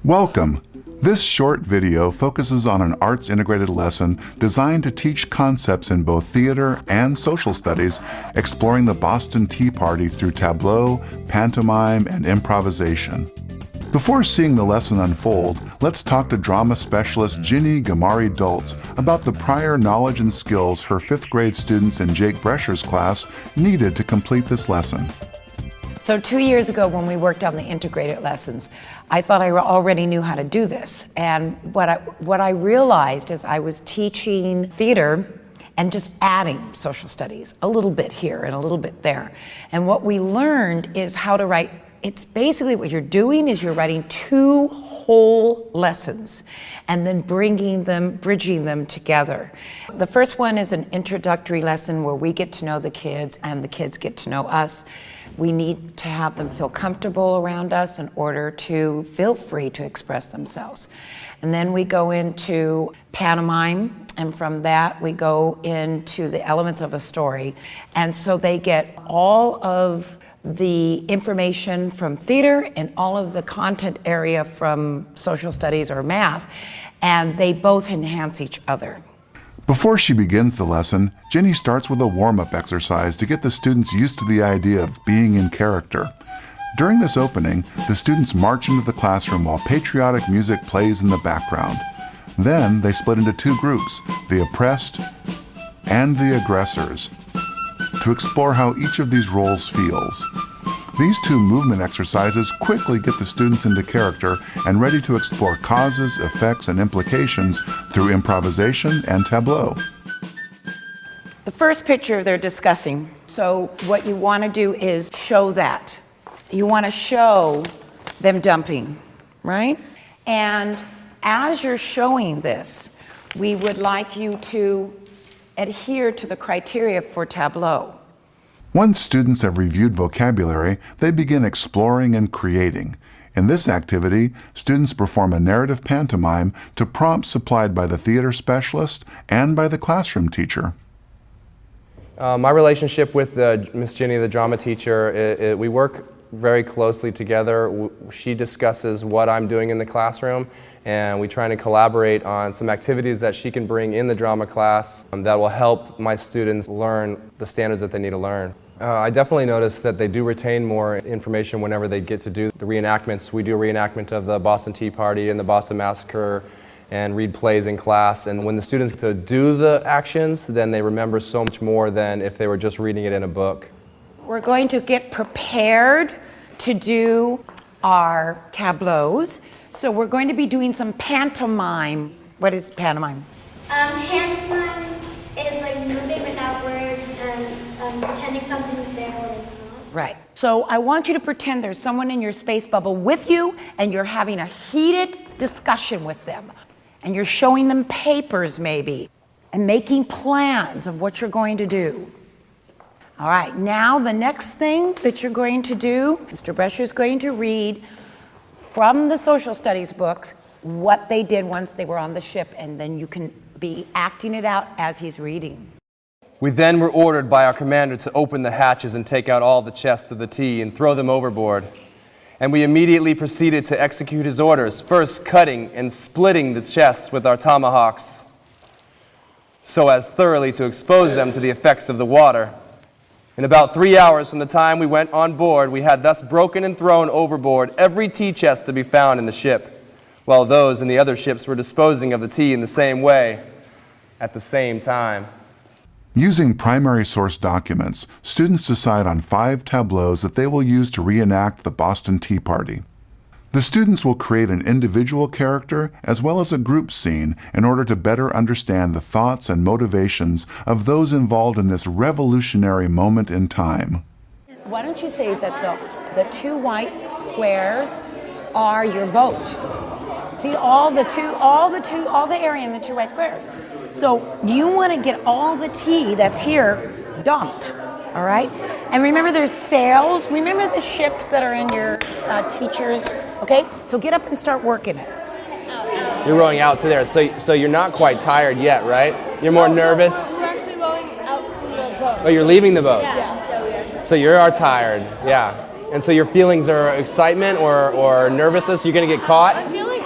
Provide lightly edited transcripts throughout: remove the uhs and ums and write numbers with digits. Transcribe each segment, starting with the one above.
Welcome! This short video focuses on an arts-integrated lesson designed to teach concepts in both theater and social studies, exploring the Boston Tea Party through tableau, pantomime, and improvisation. Before seeing the lesson unfold, let's talk to drama specialist Ginny Gamari-Dultz about the prior knowledge and skills her 5th grade students in Jake Brescher's class needed to complete this lesson. So 2 years ago when we worked on the integrated lessons, I thought I already knew how to do this. And what I realized is I was teaching theater and just adding social studies, a little bit here and a little bit there. And what we learned is how to write. It's basically what you're doing is you're writing 2 whole lessons and then bridging them together. The first one is an introductory lesson where we get to know the kids and the kids get to know us. We need to have them feel comfortable around us in order to feel free to express themselves. And then we go into pantomime, and from that we go into the elements of a story. And so they get all of the information from theater and all of the content area from social studies or math, and they both enhance each other. Before she begins the lesson, Ginny starts with a warm-up exercise to get the students used to the idea of being in character. During this opening, the students march into the classroom while patriotic music plays in the background. Then they split into 2 groups, the oppressed and the aggressors, to explore how each of these roles feels. These 2 movement exercises quickly get the students into character and ready to explore causes, effects, and implications through improvisation and tableau. The first picture they're discussing. So what you want to do is show that. You want to show them dumping, right? And as you're showing this, we would like you to adhere to the criteria for tableau. Once students have reviewed vocabulary, they begin exploring and creating. In this activity, students perform a narrative pantomime to prompts supplied by the theater specialist and by the classroom teacher. My relationship with Miss Ginny, the drama teacher, we work very closely together. She discusses what I'm doing in the classroom, and we try to collaborate on some activities that she can bring in the drama class that will help my students learn the standards that they need to learn. I definitely notice that they do retain more information whenever they get to do the reenactments. We do a reenactment of the Boston Tea Party and the Boston Massacre and read plays in class. And when the students get to do the actions, then they remember so much more than if they were just reading it in a book. We're going to get prepared to do our tableaus. So we're going to be doing some pantomime. What is pantomime? Pantomime is like moving without words and pretending something is there when it's not. Right. So I want you to pretend there's someone in your space bubble with you and you're having a heated discussion with them. And you're showing them papers maybe and making plans of what you're going to do. All right, now the next thing that you're going to do, Mr. Brescher is going to read from the social studies books what they did once they were on the ship, and then you can be acting it out as he's reading. We then were ordered by our commander to open the hatches and take out all the chests of the tea and throw them overboard. And we immediately proceeded to execute his orders, first cutting and splitting the chests with our tomahawks so as thoroughly to expose them to the effects of the water. In about 3 hours from the time we went on board, we had thus broken and thrown overboard every tea chest to be found in the ship, while those in the other ships were disposing of the tea in the same way at the same time. Using primary source documents, students decide on 5 tableaus that they will use to reenact the Boston Tea Party. The students will create an individual character as well as a group scene in order to better understand the thoughts and motivations of those involved in this revolutionary moment in time. Why don't you say that the 2 white squares are your vote? See all the area in the 2 white squares. So you want to get all the tea that's here dumped, all right? And remember there's sails. Remember the ships that are in your teachers, okay? So get up and start working it. You're rowing out to there, so you're not quite tired yet, right? You're more nervous? We're actually rowing out from the boat. Oh, you're leaving the boats? Yeah. So you are tired, yeah. And so your feelings are excitement or nervousness, you're going to get caught? I'm feeling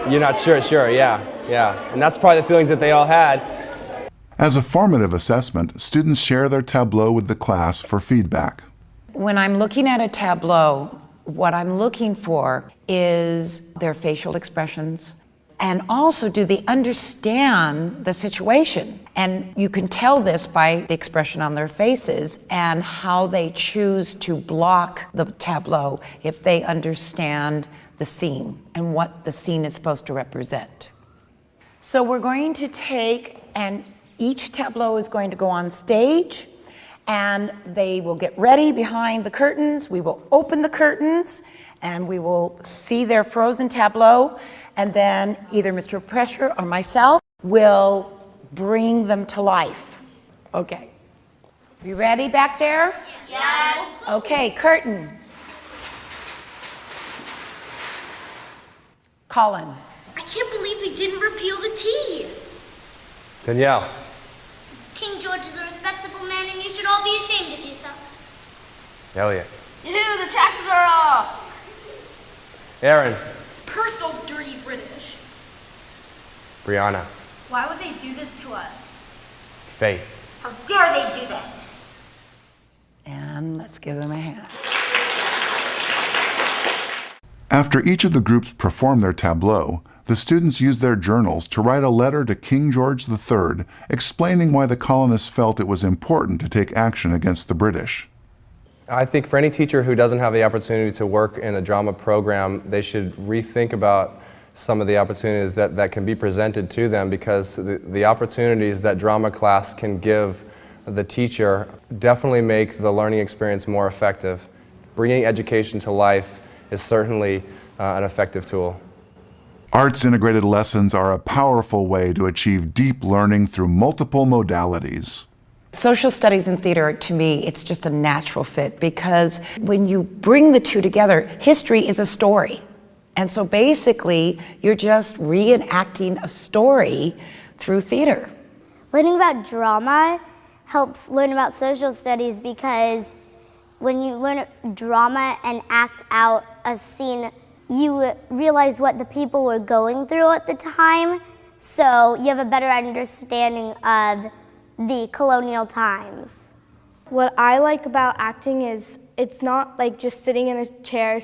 You're not sure, yeah. And that's probably the feelings that they all had. As a formative assessment, students share their tableau with the class for feedback. When I'm looking at a tableau, what I'm looking for is their facial expressions, and also do they understand the situation. And you can tell this by the expression on their faces and how they choose to block the tableau if they understand the scene and what the scene is supposed to represent. So we're going to take, and each tableau is going to go on stage, and they will get ready behind the curtains. We will open the curtains, and we will see their frozen tableau, and then either Mr. Pressure or myself will bring them to life. Okay. You ready back there? Yes. Okay, curtain. Colin. I can't believe they didn't repeal the T. Danielle. King George is a respectable man, and you should all be ashamed of yourself. Elliot. Ew, the taxes are off. Aaron. Curse those dirty British. Brianna. Why would they do this to us? Faith. How dare they do this? And let's give them a hand. After each of the groups perform their tableau, the students use their journals to write a letter to King George III explaining why the colonists felt it was important to take action against the British. I think for any teacher who doesn't have the opportunity to work in a drama program, they should rethink about some of the opportunities that can be presented to them, because the opportunities that drama class can give the teacher definitely make the learning experience more effective. Bringing education to life is certainly an effective tool. Arts-integrated lessons are a powerful way to achieve deep learning through multiple modalities. Social studies and theater, to me, it's just a natural fit, because when you bring the two together, history is a story. And so basically, you're just reenacting a story through theater. Learning about drama helps learn about social studies, because when you learn drama and act out a scene, you realize what the people were going through at the time, so you have a better understanding of the colonial times. What I like about acting is it's not like just sitting in a chair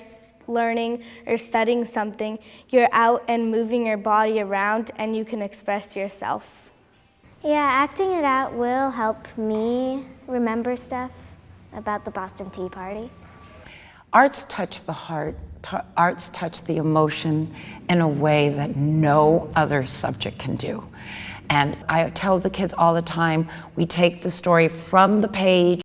learning or studying something. You're out and moving your body around, and you can express yourself. Yeah, acting it out will help me remember stuff about the Boston Tea Party. Arts touch the heart, arts touch the emotion in a way that no other subject can do. And I tell the kids all the time, we take the story from the page